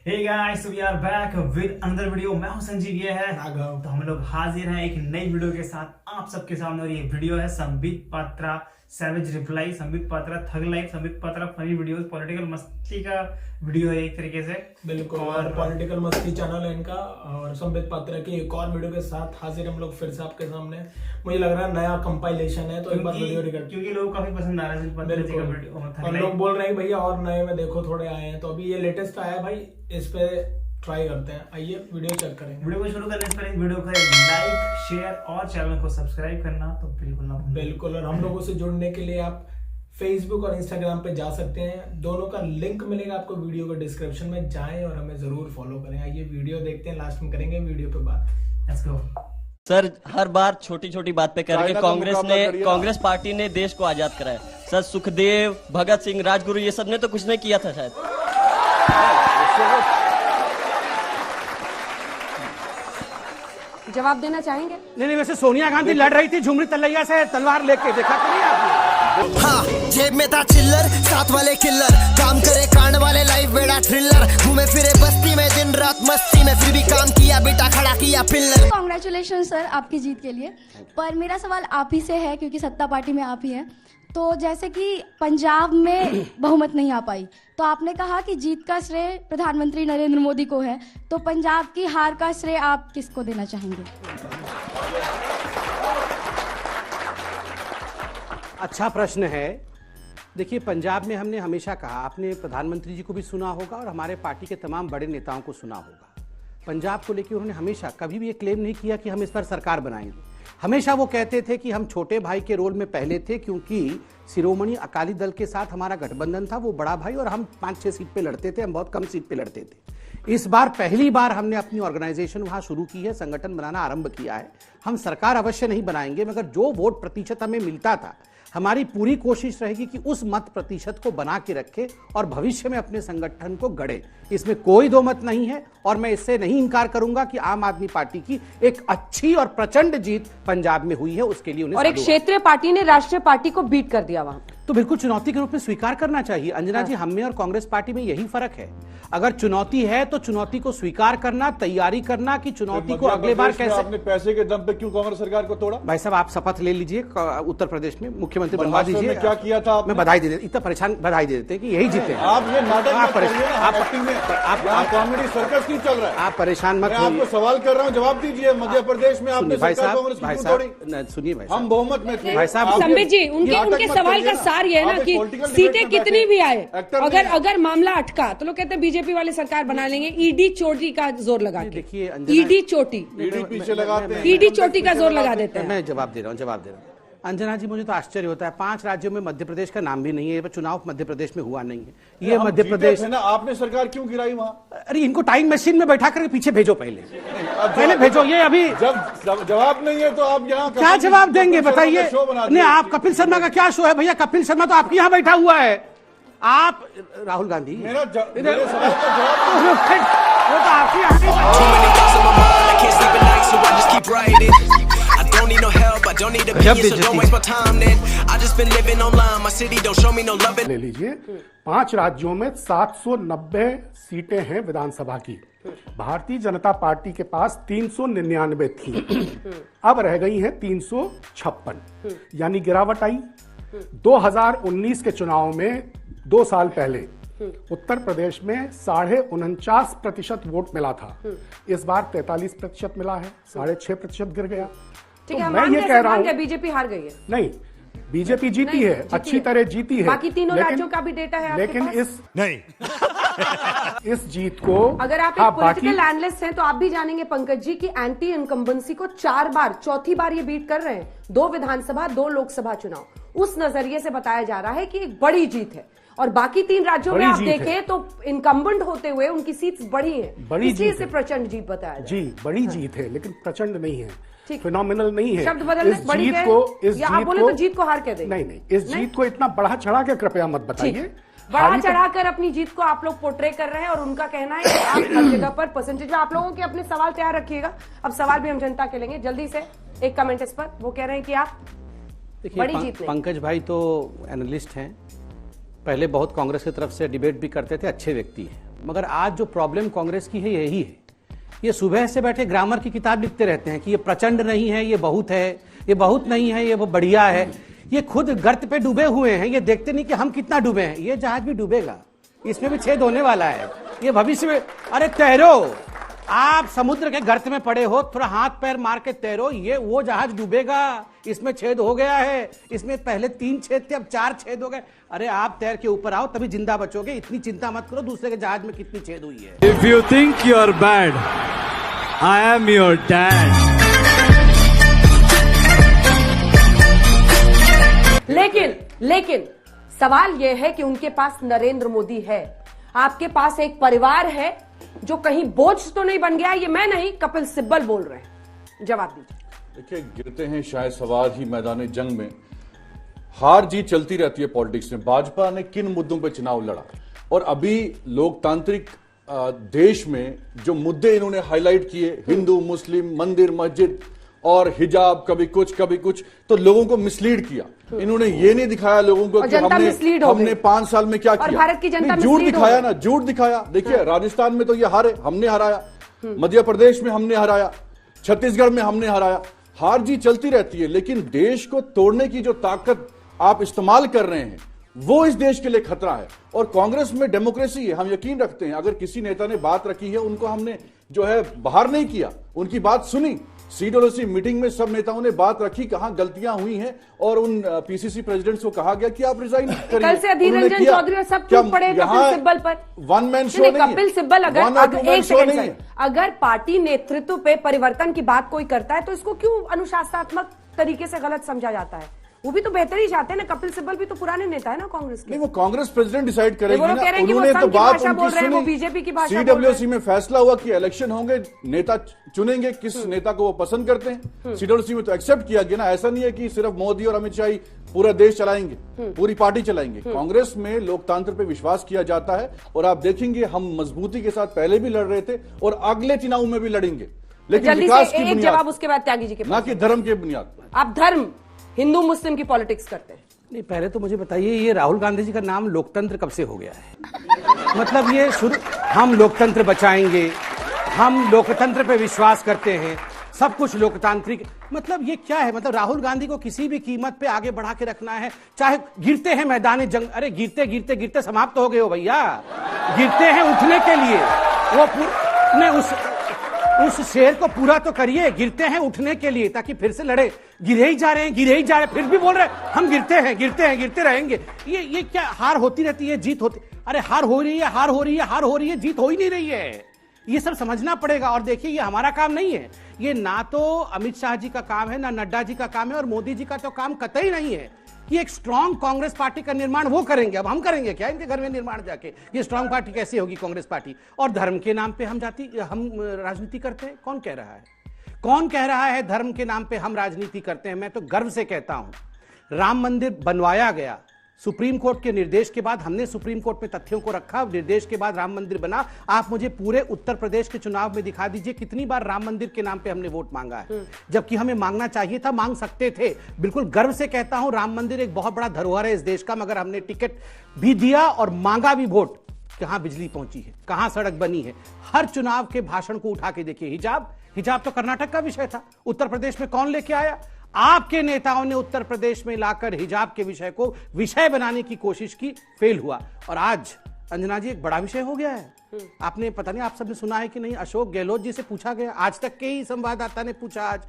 Hey guys, we are back with another video. मैं हूं संजीव, ये है राघव। तो हम लोग हाजिर हैं एक नई वीडियो के साथ आप सबके सामने। और ये वीडियो है संबित पात्रा सैवेज रिप्लाई, संबित पात्रा थग life, Sambit Patra funny videos, political मस्ती का वीडियो है एक तरीके से। बिल्कुल, और पॉलिटिकल मस्ती चैनल है इनका। और संबित पात्रा की एक और वीडियो के साथ हाजिर हम लोग फिर से आपके सामने। मुझे लग रहा है नया कंपाइलेशन है, तो एक बार वीडियो रिकॉर्ड, क्योंकि लोगों को काफी पसंद आ रहा है संबित पात्रा जी का वीडियो। और लोग बोल रहे हैं भैया और नए में देखो थोड़े आए हैं, तो अभी ये लेटेस्ट आया है भाई, इस पे ट्राई करते हैं। आइए वीडियो चेक करेंगे। वीडियो को शुरू करने से पहले वीडियो को लाइक, शेयर और चैनल को सब्सक्राइब करना तो बिल्कुल ना भूलें। बिल्कुल, और हम लोगों से जुड़ने के लिए आप फेसबुक और इंस्टाग्राम पे जा सकते हैं। दोनों का लिंक मिलेगा आपको वीडियो के डिस्क्रिप्शन में। जाएं और हमें जरूर फॉलो करें। आइए वीडियो देखते हैं, लास्ट में करेंगे वीडियो पे बात। Let's go. सर, हर बार छोटी छोटी बात पे करके कांग्रेस पार्टी ने देश को आजाद कराया। सर, सुखदेव, भगत सिंह, राजगुरु, ये सब ने तो कुछ नहीं किया था शायद। जवाब देना चाहेंगे? नहीं, वैसे सोनिया गांधी लड़ रही थी झुमरी तलैया से तलवार लेके, देखा तो नहीं आपने? हाँ, जेब में था चिल्लर, साथ वाले किल्लर, काम करे कांड वाले, लाइफ बेड़ा थ्रिलर, घूमे फिरे बस्ती में दिन रात मस्ती में, फिर भी काम किया बेटा खड़ा किया पिल्लर। कांग्रेचुलेशन सर आपकी जीत के लिए। पर मेरा सवाल आप ही से है, क्योंकि सत्ता पार्टी में आप ही हैं। तो जैसे कि पंजाब में बहुमत नहीं आ पाई, तो आपने कहा कि जीत का श्रेय प्रधानमंत्री नरेंद्र मोदी को है, तो पंजाब की हार का श्रेय आप किसको देना चाहेंगे? अच्छा प्रश्न है। देखिए, पंजाब में हमने हमेशा कहा, आपने प्रधानमंत्री जी को भी सुना होगा और हमारे पार्टी के तमाम बड़े नेताओं को सुना होगा। पंजाब को लेकर उन्होंने हमेशा कभी भी ये क्लेम नहीं किया कि हम इस पर सरकार बनाएंगे। हमेशा वो कहते थे कि हम छोटे भाई के रोल में पहले थे, क्योंकि शिरोमणि अकाली दल के साथ हमारा गठबंधन था, वो बड़ा भाई, और हम 5-6 सीट पे लड़ते थे, हम बहुत कम सीट पे लड़ते थे। इस बार पहली बार हमने अपनी ऑर्गेनाइजेशन वहां शुरू की है, संगठन बनाना आरंभ किया है। हम सरकार अवश्य नहीं बनाएंगे, मगर जो वोट प्रतिशत हमें मिलता था, हमारी पूरी कोशिश रहेगी कि उस मत प्रतिशत को बना के रखे और भविष्य में अपने संगठन को गढ़े। इसमें कोई दो मत नहीं है। और मैं इससे नहीं इनकार करूंगा कि आम आदमी पार्टी की एक अच्छी और प्रचंड जीत पंजाब में हुई है, उसके लिए उन्हें और एक क्षेत्रीय पार्टी ने राष्ट्रीय पार्टी को बीट कर दिया वहां, तो बिल्कुल चुनौती के रूप में स्वीकार करना चाहिए। अंजना जी, हम में और कांग्रेस पार्टी में यही फर्क है। अगर चुनौती है तो चुनौती को स्वीकार करना, तैयारी करना कि चुनौती को अगले बार कैसे। आपने पैसे के दम पे क्यों कांग्रेस सरकार को तोड़ा? भाई साहब, आप शपथ ले लीजिए, उत्तर प्रदेश में मुख्यमंत्री बनवा दीजिए। क्या किया था आपने? मैं बधाई दे देता, इतना परेशान बधाई दे देते कि यही जीते। आप ये नाटक आप कॉमेडी सर्कस क्यों चल रहा है? आप परेशान मत होइए। आपको सवाल कर रहा हूँ, जवाब दीजिए। मध्य प्रदेश में आपने सरकार कांग्रेस की क्यों तोड़ी? सुनिए भाई, हम बहुमत में थे। भाई साहब, संबित जी, उनके सवाल का सार ये है ना कि सीटें कितनी भी आए, अगर मामला अटका तो लोग कहते हैं बीजेपी वाले सरकार बना लेंगे। ईडी चोटी का जोर लगा के, देखिए, ईडी चोटी पीछे लगाते हैं, ईडी चोटी का जोर लगा देते हैं। मैं जवाब दे रहा हूँ। अंजना जी, मुझे तो आश्चर्य होता है, 5 राज्यों में मध्य प्रदेश का नाम भी नहीं है। चुनाव मध्य प्रदेश में हुआ नहीं है। ये मध्य प्रदेश ना, आपने सरकार क्यों गिराई वहाँ? अरे, इनको टाइम मशीन में बैठा करके पीछे भेजो, पहले भेजो। ये अभी जब जवाब नहीं है तो आप यहाँ क्या जवाब देंगे बताइए? नहीं, आप कपिल शर्मा का क्या शो है भैया? कपिल शर्मा तो आपके यहाँ बैठा हुआ है। आप राहुल गांधी, मेरे सवाल का जवाब वो तो आपके यहाँ। ले लीजिए, 5 राज्यों में 790 सीटें हैं विधानसभा की। भारतीय जनता पार्टी के पास 399 थी, अब रह गई हैं 356, यानी गिरावट आई। 2019 के चुनाव में 2 साल पहले उत्तर प्रदेश में 49.5% वोट मिला था। इस बार 43% मिला है, 6.5% गिर गया। ठीक तो है, मैं ये कह रहा हूँ, बीजेपी हार गई है। नहीं, बीजेपी जीती है, अच्छी तरह जीती है। बाकी तीनों राज्यों का भी डेटा है आपके लेकिन पास? इस जीत को, अगर आप एक पॉलिटिकल एनालिस्ट हैं तो आप भी जानेंगे पंकज जी की एंटी इनकम्बेंसी को 4 बार, चौथी बार ये बीट कर रहे हैं। 2 विधानसभा, 2 लोकसभा चुनाव, उस नजरिए से बताया जा रहा है कि एक बड़ी जीत है। और बाकी 3 राज्यों में आप देखें तो इनकम्बेंट होते हुए उनकी सीट्स बढ़ी हैं। बड़ी जीत से प्रचंड जीत बताया जी, बड़ी जीत है, लेकिन प्रचंड नहीं है, फिनोमिनल नहीं है। शब्द बदलने इस जीत को जीत को हार के देंगे। नहीं, इस जीत को इतना बढ़ा चढ़ा के कृपया मत बताइए। बढ़ा चढ़ाकर अपनी जीत को आप लोग पोर्ट्रे कर रहे हैं, और उनका कहना है कि आप हर जगह पर परसेंटेज में। आप लोगों के अपने सवाल तैयार रखिएगा। अब सवाल भी हम जनता के लेंगे। जल्दी से एक कमेंट इस पर। वो कह रहे हैं कि आप बड़ी जीत लेंगे। पंकज भाई तो एनालिस्ट हैं, पहले बहुत कांग्रेस की तरफ से डिबेट भी करते थे, अच्छे व्यक्ति हैं। मगर आज जो प्रॉब्लम कांग्रेस की है यही है, ये सुबह से बैठे ग्रामर की किताब लिखते रहते हैं कि ये प्रचंड नहीं है, ये बहुत है, ये बहुत नहीं है, ये वो बढ़िया है। ये खुद गर्त पे डूबे हुए हैं, ये देखते नहीं कि हम कितना डूबे हैं। ये जहाज भी डूबेगा, इसमें भी छेद होने वाला है, ये भविष्य में। अरे तैरो, आप समुद्र के गर्त में पड़े हो, थोड़ा हाथ पैर मार के तैरो, ये वो जहाज डूबेगा, इसमें छेद हो गया है, इसमें पहले 3 छेद थे, अब 4 छेद हो गए। अरे आप तैर के ऊपर आओ, तभी जिंदा बचोगे। इतनी चिंता मत करो दूसरे के जहाज में कितनी छेद हुई है। If you think you are bad, I am your dad. लेकिन सवाल यह है कि उनके पास नरेंद्र मोदी है, आपके पास एक परिवार है जो कहीं बोझ तो नहीं बन गया। ये मैं नहीं, कपिल सिब्बल बोल रहे हैं, जवाब दीजिए। देखिए, गिरते हैं शायद सवार ही मैदान जंग में। हार जीत चलती रहती है पॉलिटिक्स में। भाजपा ने किन मुद्दों पे चुनाव लड़ा, और अभी लोकतांत्रिक देश में जो मुद्दे इन्होंने हाईलाइट किए, हिंदू मुस्लिम, मंदिर मस्जिद और हिजाब, कभी कुछ, तो लोगों को मिसलीड किया। इन्होंने ये नहीं दिखाया लोगों को कि हमने 5 साल में क्या किया। भारत की जनता झूठ दिखाया ना, झूठ दिखाया। देखिए, राजस्थान में तो ये हारे, हमने हराया, मध्य प्रदेश में हमने हराया, छत्तीसगढ़ में हमने हराया। हार जीत चलती रहती है, लेकिन देश को तोड़ने की जो ताकत आप इस्तेमाल कर रहे हैं, वो इस देश के लिए खतरा है। और कांग्रेस में डेमोक्रेसी है, हम यकीन रखते हैं। अगर किसी नेता ने बात रखी है, उनको हमने जो है बाहर नहीं किया, उनकी बात सुनी। CWC मीटिंग में सब नेताओं ने बात रखी, कहां गलतियां हुई हैं, और उन PCC प्रेसिडेंट्स को कहा गया कि आप रिजाइन करिए। कल से अधीर रंजन चौधरी और सब टूट पड़े कपिल सिब्बल पर। वन मैन शो नहीं, कपिल सिब्बल अगर पार्टी नेतृत्व पे परिवर्तन की बात कोई करता है तो इसको क्यों अनुशासनात्मक तरीके से गलत समझा जाता है? वो भी तो बेहतर ही चाहते हैं ना। कपिल सिब्बल भी तो पुराने नेता है ना कांग्रेस के। नहीं, वो कांग्रेस प्रेसिडेंट डिसाइड करेगी ना। उन्होंने तो बात उनकी सुनी, बीजेपी की भाषा। CWC में फैसला हुआ कि इलेक्शन होंगे, नेता चुनेंगे, किस नेता को वो पसंद करते हैं। CWC में तो एक्सेप्ट किया गया ना। ऐसा नहीं है कि सिर्फ मोदी और अमित शाह ही पूरा देश चलाएंगे, पूरी पार्टी चलाएंगे। कांग्रेस में लोकतंत्र पे विश्वास किया जाता है, और आप देखेंगे हम मजबूती के साथ पहले भी लड़ रहे थे और अगले चुनाव में भी लड़ेंगे, लेकिन विकास की बुनियाद, जवाब उसके बाद त्यागी जी के, ना कि धर्म के बुनियाद पर। आप धर्म, हिंदू मुस्लिम की पॉलिटिक्स करते हैं। नहीं, पहले तो मुझे बताइए, ये राहुल गांधी जी का नाम लोकतंत्र कब से हो गया है? मतलब ये शुरू, हम लोकतंत्र बचाएंगे, हम लोकतंत्र पे विश्वास करते हैं, सब कुछ लोकतांत्रिक, मतलब ये क्या है? मतलब राहुल गांधी को किसी भी कीमत पे आगे बढ़ा के रखना है, चाहे गिरते हैं मैदान जंग। अरे गिरते गिरते गिरते समाप्त हो गए हो भैया, गिरते हैं उठने के लिए। वो पूरे उस शेर को पूरा तो करिए, गिरते हैं उठने के लिए, ताकि फिर से लड़े। गिरे ही जा रहे हैं, फिर भी बोल रहे हैं हम गिरते हैं, गिरते रहेंगे। ये क्या हार होती रहती है, जीत होती? अरे हार हो रही है, जीत हो ही नहीं रही है। ये सब समझना पड़ेगा। और देखिए, ये हमारा काम नहीं है, ये ना तो अमित शाह जी का काम है, ना नड्डा जी का काम है, और मोदी जी का तो काम कतई नहीं है कि एक स्ट्रांग कांग्रेस पार्टी का निर्माण वो करेंगे। अब हम करेंगे क्या इनके घर में निर्माण जाके? ये स्ट्रांग पार्टी कैसे होगी कांग्रेस पार्टी? और धर्म के नाम पे हम राजनीति करते हैं? कौन कह रहा है धर्म के नाम पे हम राजनीति करते हैं? मैं तो गर्व से कहता हूं, राम मंदिर बनवाया गया, सुप्रीम कोर्ट के निर्देश के बाद हमने सुप्रीम कोर्ट में तथ्यों को रखा, निर्देश के बाद राम मंदिर बना। आप मुझे पूरे उत्तर प्रदेश के चुनाव में दिखा दीजिए कितनी बार राम मंदिर के नाम पे हमने वोट मांगा है, जबकि हमें मांगना चाहिए था, मांग सकते थे। बिल्कुल गर्व से कहता हूं, राम मंदिर एक बहुत बड़ा धरोहर है इस देश का, मगर हमने टिकट भी दिया और मांगा भी वोट। कहां बिजली पहुंची है, कहां सड़क बनी है? हर चुनाव के भाषण को उठा के देखिए। हिजाब तो कर्नाटक का विषय था, उत्तर प्रदेश में कौन लेके आया? आपके नेताओं ने उत्तर प्रदेश में लाकर हिजाब के विषय को विषय बनाने की कोशिश की, फेल हुआ। और आज अंजना जी एक बड़ा विषय हो गया है। आपने, पता नहीं आप सबने सुना है कि नहीं, अशोक गहलोत जी से पूछा गया, आज तक के ही संवाददाता ने पूछा, आज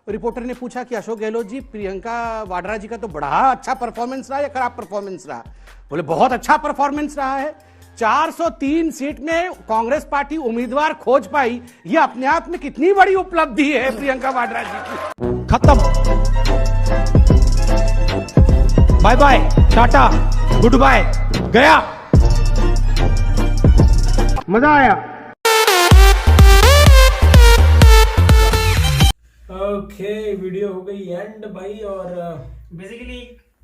रिपोर्टर ने पूछा कि अशोक गहलोत जी, प्रियंका वाड्रा जी का तो बड़ा अच्छा परफॉर्मेंस रहा या खराब परफॉर्मेंस रहा? बोले बहुत अच्छा परफॉर्मेंस रहा है। 403 सीट में कांग्रेस पार्टी उम्मीदवार खोज पाई, यह अपने आप में कितनी बड़ी उपलब्धि है प्रियंका वाड्रा जी की। खत्म, bye bye, tata, goodbye, गया। मजा आया। ओके, वीडियो हो गई एंड भाई। और बेसिकली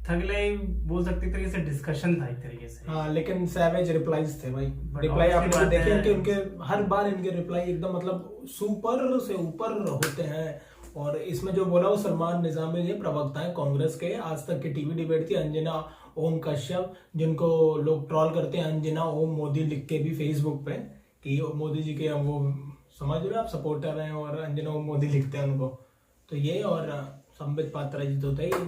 थग लाइव बोल सकते तरीके से डिस्कशन था एक तरीके से। हाँ, लेकिन सैवेज रिप्लाईज थे भाई। रिप्लाई आपने देखे कि उनके हर बार इनके रिप्लाई एकदम मतलब सुपर से ऊपर होते हैं, और इसमें जो बोला वो सलमान निजामी ये प्रवक्ता है कांग्रेस के। आज तक की टीवी डिबेट थी, अंजना ओम कश्यप, जिनको लोग ट्रोल करते हैं अंजना ओम मोदी लिख के भी फेसबुक पे कि मोदी जी के वो समझ रहे हो आप सपोर्टर हैं और अंजना ओम मोदी लिखते हैं उनको। तो ये और संबित पात्रा जी तो थे ही,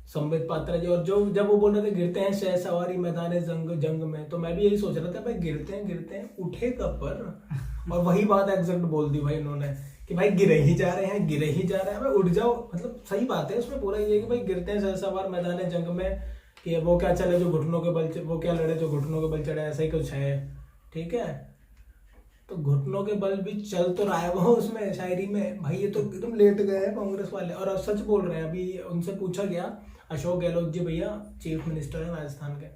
संबित पात्रा जी। और जो जब वो बोल रहे थे गिरते हैं शह सवारी मैदान जंग में, तो मैं भी यही सोच रहा था भाई गिरते हैं उठे कब पर। और वही बात एग्जैक्ट बोल दी भाई इन्होंने कि भाई गिरे ही जा रहे हैं भाई उठ जाओ। मतलब सही बात है उसमें पूरा ये कि भाई गिरते हैं शह सवार मैदान जंग में, कि वो क्या चले जो घुटनों के बल, वो क्या लड़े जो घुटनों के बल चढ़े, ऐसा ही कुछ है। ठीक है, तो घुटनों के बल भी चल तो रहा है वो उसमें शायरी में। भाई ये तो एकदम लेट गए हैं कांग्रेस वाले, और अब सच बोल रहे हैं। अभी उनसे पूछा गया, अशोक गहलोत जी भैया चीफ मिनिस्टर है राजस्थान के,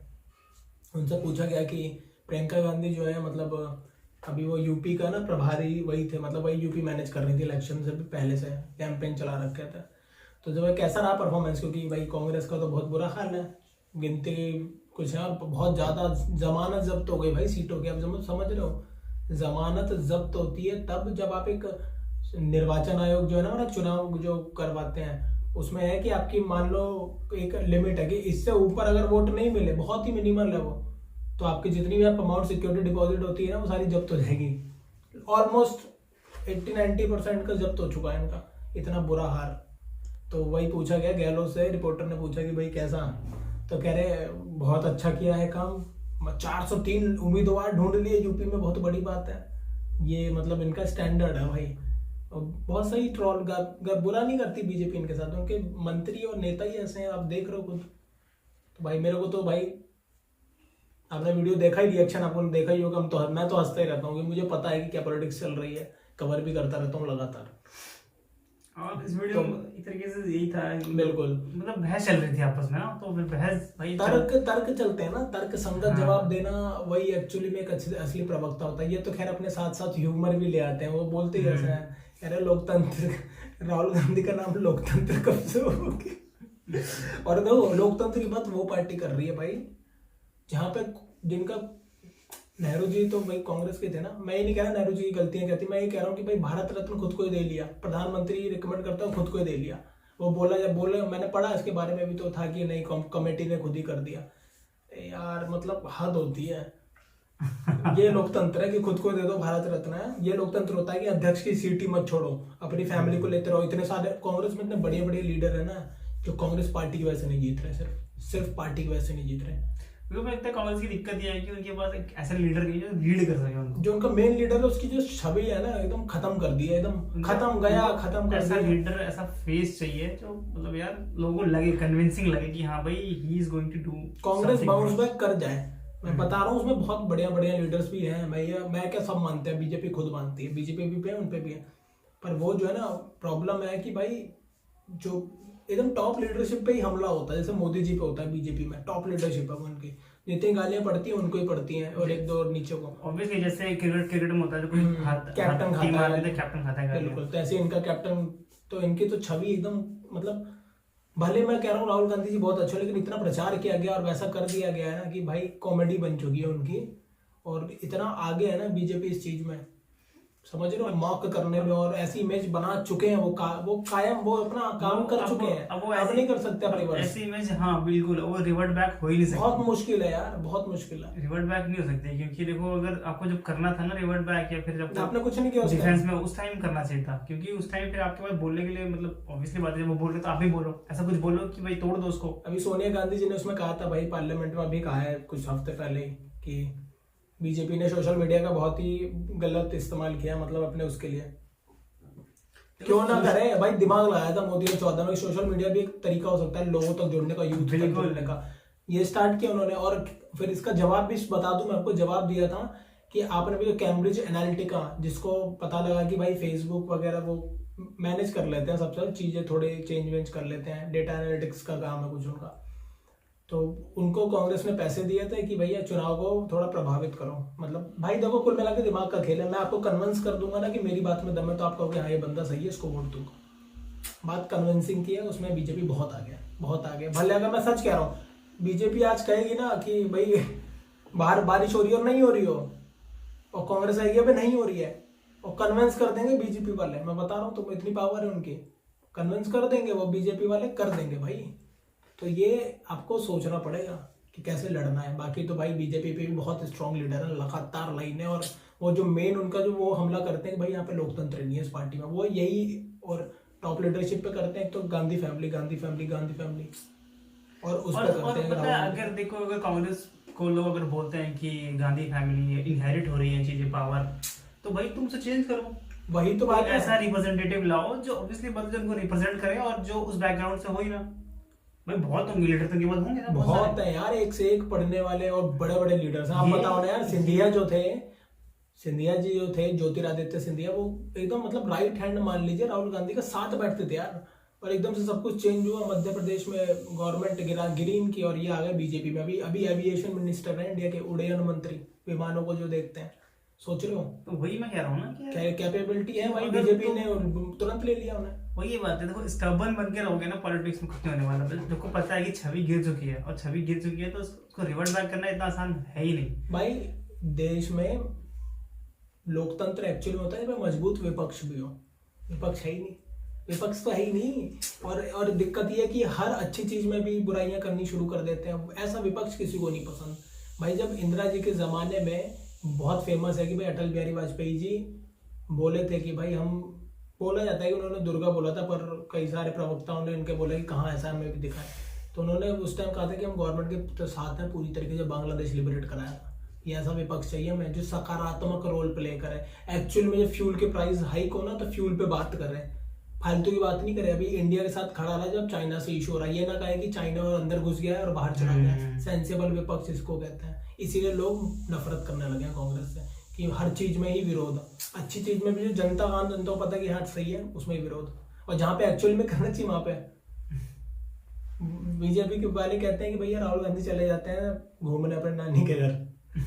उनसे पूछा गया कि प्रियंका गांधी जो है मतलब अभी वो यूपी का ना प्रभारी वही थे, मतलब वही यूपी मैनेज कर रही थी, इलेक्शन से भी पहले से कैंपेन चला रखे थे। तो जब कैसा रहा परफॉर्मेंस, क्योंकि भाई कांग्रेस का तो बहुत बुरा हाल है, गिनती कुछ है बहुत ज़्यादा, जमानत जब्त हो गई भाई सीटों की। अब समझ रहे हो, जमानत जब्त होती है तब जब आप एक निर्वाचन आयोग जो है ना चुनाव जो करवाते हैं, उसमें है कि आपकी मान लो एक लिमिट है कि इससे ऊपर अगर वोट नहीं मिले, बहुत ही मिनिमल है वो, तो आपकी जितनी भी आप अमाउंट सिक्योरिटी डिपॉजिट होती है ना वो सारी जब्त हो जाएगी। ऑलमोस्ट 80-90% का जब्त हो चुका है इनका, इतना बुरा हाल। तो वही पूछा गया गहलोत से, रिपोर्टर ने पूछा कि भाई कैसा, तो कह रहे बहुत अच्छा किया है काम, 403 उम्मीदवार ढूंढ लिए यूपी में, बहुत बड़ी बात है ये, मतलब इनका स्टैंडर्ड है भाई। और बहुत सही ट्रोल बुरा नहीं करती बीजेपी इनके साथ, उनके मंत्री और नेता ही ऐसे हैं, आप देख रहे हो खुद। तो भाई मेरे को तो भाई आपने वीडियो देखा ही, रिएक्शन आपको देखा ही होगा, मैं तो हंसते ही रहता हूँ क्योंकि मुझे पता है कि क्या पॉलिटिक्स चल रही है, कवर भी करता रहता हूँ लगातार। और इस वीडियो एक तरीके से यही था, बिल्कुल मतलब बहस चल रही थी आपस में ना, तो फिर बहस भाई तर्क चलते हैं ना, तर्क संगत जवाब देना वही एक्चुअली में एक असली प्रवक्ता होता है। ये तो खैर अपने साथ साथ ह्यूमर भी ले आते हैं, वो बोलते ही ऐसा है, अरे लोकतंत्र, राहुल गांधी का नाम लोकतंत्र कब से हो गया। और देखो लोकतंत्र की बात वो पार्टी कर रही है भाई जहाँ पे जिनका, नेहरू जी तो भाई कांग्रेस के थे ना, मैं ये नहीं कह रहा नेहरू जी की गलतियां कहती, मैं ये कह रहा हूँ कि भाई भारत रत्न खुद को ही दे लिया, प्रधानमंत्री रिकमेंड करता है खुद को ही दे लिया। वो बोला जब बोले, मैंने पढ़ा इसके बारे में भी तो था कि नहीं कमेटी ने खुद ही कर दिया। यार मतलब हद होती है। ये लोकतंत्र है कि खुद को दे दो भारत रत्न है, ये लोकतंत्र होता है कि अध्यक्ष की सीट ही मत छोड़ो, अपनी फैमिली को लेते रहो। इतने सारे कांग्रेस में इतने बड़े बड़े लीडर है ना जो कांग्रेस पार्टी की वजह से नहीं जीत रहे, सिर्फ पार्टी की वजह से नहीं जीत रहे। मुझे लगता है कांग्रेस की दिक्कत ये है कि उनके पास एक ऐसा लीडर नहीं है जो लीड कर सके उनको, जो उनका मेन लीडर है उसकी जो छवि है ना एकदम खत्म कर दी है, एकदम खत्म कर ऐसा दिया। लीडर, ऐसा फेस चाहिए जो मतलब यार लोगों को लगे, कन्विंसिंग लगे कि हाँ भाई he is going to do. Congress bounce back कर जाए, मैं बता रहा हूँ उसमें बहुत बढ़िया बढ़िया लीडर्स भी हैं। मैं क्या सब मानते हैं, बीजेपी खुद मानती है, बीजेपी भी पे उन पे भी है, पर वो जो है ना प्रॉब्लम है कि भाई जो एकदम टॉप लीडरशिप पे ही हमला होता है, जैसे मोदी जी पे होता है बीजेपी में, टॉप लीडरशिप है उनकी, जितनी गालियां पड़ती हैं उनको ही पड़ती हैं और एक दो और नीचे को। ऑब्वियसली जैसे क्रिकेट में होता है, कोई कैप्टन खाता है, बिल्कुल, तो ऐसे इनका कैप्टन, तो इनकी तो छवि एकदम, मतलब भले मैं कह रहा हूँ राहुल गांधी जी बहुत अच्छे, लेकिन इतना प्रचार किया गया और वैसा कर दिया गया है ना कि भाई कॉमेडी बन चुकी है उनकी, और इतना आगे है ना बीजेपी इस चीज में, समझ रहे हो, मॉक करने में, और ऐसी इमेज बना चुके हैं वो कायम वो अपना काम कर चुके हैं, अब वो ऐसे नहीं कर सकते अपनी ऐसी इमेज। हाँ बिल्कुल, वो रिवर्ट बैक हो ही नहीं सकती, बहुत मुश्किल है यार, बहुत मुश्किल है, रिवर्ट बैक नहीं हो सकती, क्योंकि देखो अगर आपको जब करना था ना रिवर्ट बैक, या फिर जब आपने कुछ नहीं किया डिफेंस में, उस टाइम करना चाहिए था, क्योंकि उस टाइम फिर आपके पास बोलने के लिए, मतलब ऑब्वियसली बात है, वो बोल रहे तो आप भी बोलो, ऐसा कुछ बोलो कि भाई तोड़ दो उसको। अभी सोनिया गांधी जी ने उसमें कहा था भाई, पार्लियामेंट में अभी कहा है कुछ हफ्ते पहले कि बीजेपी ने सोशल मीडिया का बहुत ही गलत इस्तेमाल किया, मतलब अपने उसके लिए। क्यों ना करे भाई, दिमाग लगाया था मोदी ने 14 में, सोशल मीडिया भी एक तरीका हो सकता है लोगों तक जुड़ने का, यूथ तक जुड़ने का, ये स्टार्ट किया उन्होंने। और फिर इसका जवाब भी बता दूं मैं आपको, जवाब दिया था कि आपने भी कैम्ब्रिज एनालिटिका, जिसको पता लगा कि भाई फेसबुक वगैरह वो मैनेज कर लेते हैं, सबसे चीजें थोड़े चेंज वेंज कर लेते हैं, डेटा एनालिटिक्स का काम है कुछ उनका, तो उनको कांग्रेस ने पैसे दिए थे कि भैया चुनाव को थोड़ा प्रभावित करो। मतलब भाई देखो कुल मिला के दिमाग का खेल है, मैं आपको कन्विंस कर दूंगा ना कि मेरी बात में दम है, तो आप कहोगे हाँ ये बंदा सही है, इसको वोट दूंगा। बात कन्विंसिंग की है, उसमें बीजेपी बहुत आगे, बहुत आगे। भले अगर मैं सच कह रहा हूँ, बीजेपी आज कहेगी ना कि भाई बाहर बारिश हो रही है और नहीं हो रही हो, और कांग्रेस आएगी अभी नहीं हो रही है, और कन्विंस कर देंगे बीजेपी वाले, मैं बता रहा हूँ, तो इतनी पावर है उनकी, कन्विंस कर देंगे वो, बीजेपी वाले कर देंगे भाई। तो ये आपको सोचना पड़ेगा कि कैसे लड़ना है। बाकी तो भाई बीजेपी पे भी बहुत स्ट्रांग लीडर है, लगातार लाइन है, और वो जो मेन उनका जो वो हमला करते हैं कि भाई यहाँ पे लोकतंत्र नहीं है इस पार्टी में, वो यही और टॉप लीडरशिप पे करते हैं। तो गांधी फैमिली और उस पर करते हैं। पता है, अगर देखो, अगर कांग्रेस को लोग अगर बोलते हैं कि गांधी फैमिली इनहेरिट हो रही है चीजें, पावर, तो भाई तुम उसे चेंज करो। वही तो बात है, ऐसा रिप्रेजेंटेटिव लाओ जो ऑब्वियसली मतलब उनको रिप्रेजेंट करे और जो उस बैकग्राउंड से हो ही ना। भाई बहुत होंगे लीडर, तो केवल होंगे ना, बहुत है यार, एक से एक पढ़ने वाले और बड़े बड़े लीडर्स हैं। आप बताओ ना यार, सिंधिया जी जो थे, ज्योतिरादित्य सिंधिया, वो एकदम मतलब राइट हैंड मान लीजिए राहुल गांधी का, साथ बैठते थे यार, और एकदम से सब कुछ चेंज हुआ। मध्य प्रदेश में गवर्नमेंट गिरी इनकी, और ये आ गए बीजेपी में। अभी एविएशन मिनिस्टर है इंडिया के, उड्डयन मंत्री, विमानों को जो देखते हैं। सोच रहे हो? तो वही मैं कह रहा हूँ ना कि कैपेबिलिटी है भाई, बीजेपी ने तुरंत ले लिया उन्हें। वही बात है, देखो स्टबर्न बन के रहोगे ना पॉलिटिक्स में, कुछ नहीं होने वाला। देखो पता है कि छवि गिर चुकी है, और छवि गिर चुकी है तो उसको रिवर्ट बैक करना इतना आसान है ही नहीं भाई। देश में लोकतंत्र एक्चुअली होता है जब मजबूत विपक्ष भी हो। विपक्ष है ही नहीं, विपक्ष तो है ही नहीं। और दिक्कत ये है कि हर अच्छी चीज में भी बुराइयां करनी शुरू कर देते हैं। ऐसा विपक्ष किसी को नहीं पसंद भाई। जब इंदिरा जी के जमाने में बहुत फेमस है कि भाई अटल बिहारी वाजपेयी जी बोले थे कि भाई, हम बोला जाता है कि उन्होंने दुर्गा बोला था, पर कई सारे प्रवक्ताओं ने इनके बोला कि कहाँ ऐसा हमें भी दिखा है। तो उन्होंने उस टाइम कहा था कि हम गवर्नमेंट के साथ हैं पूरी तरीके से, बांग्लादेश लिबरेट कराया था। ये ऐसा विपक्ष चाहिए हमें जो सकारात्मक रोल प्ले करे। एक्चुअल में जब फ्यूल के प्राइस हाइक हो ना, तो फ्यूल पे बात कर रहे हैं, फालतू की बात नहीं करे। अभी इंडिया के साथ खड़ा रहा जब चाइना से इशू हो रहा है, ये ना कहे कि चाइना अंदर घुस गया है और बाहर चला गया है। सेंसिबल विपक्ष इसको कहते हैं। इसीलिए लोग नफरत करने लगे हैं कांग्रेस से कि हर चीज में ही विरोध, अच्छी चीज में भी जो जनता को पता है कि हाँ सही है, उसमें ही विरोध, और जहाँ पे एक्चुअल में करना चाहिए वहां पे बीजेपी के वाले कहते हैं कि भैया राहुल गांधी चले जाते हैं घूमने अपने नानी के घर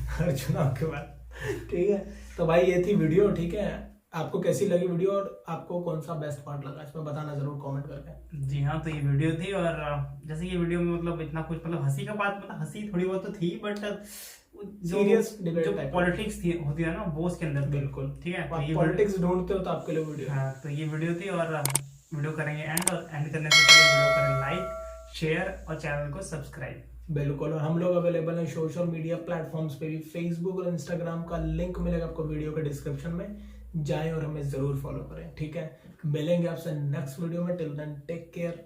हर चुनाव के बाद। ठीक है, तो भाई ये थी वीडियो। ठीक है, आपको कैसी लगी वीडियो और आपको कौन सा बेस्ट पार्ट लगा, इसमें बताना जरूर कमेंट करके। जी हाँ, तो ये वीडियो थी, और जैसे ये वीडियो में मतलब इतना कुछ मतलब हंसी का बात, मतलब हंसी थोड़ी बहुत तो थी, बट सीरियस डिबेट, जो पॉलिटिक्स होती है ना वो उसके अंदर। बिल्कुल, ठीक है, पॉलिटिक्स ढूंढते हो तो आपके लिए वीडियो। हाँ, तो ये वीडियो थी, और वीडियो करेंगे एंड, और एंड करने से पहले वीडियो करें लाइक, शेयर और चैनल को सब्सक्राइब। बिल्कुल, और हम लोग अवेलेबल हैं सोशल मीडिया प्लेटफॉर्म्स पे भी, फेसबुक और इंस्टाग्राम का लिंक मिलेगा आपको वीडियो के डिस्क्रिप्शन में। जाएं और हमें जरूर फॉलो करें। ठीक है, मिलेंगे आपसे नेक्स्ट वीडियो में। Till then take care.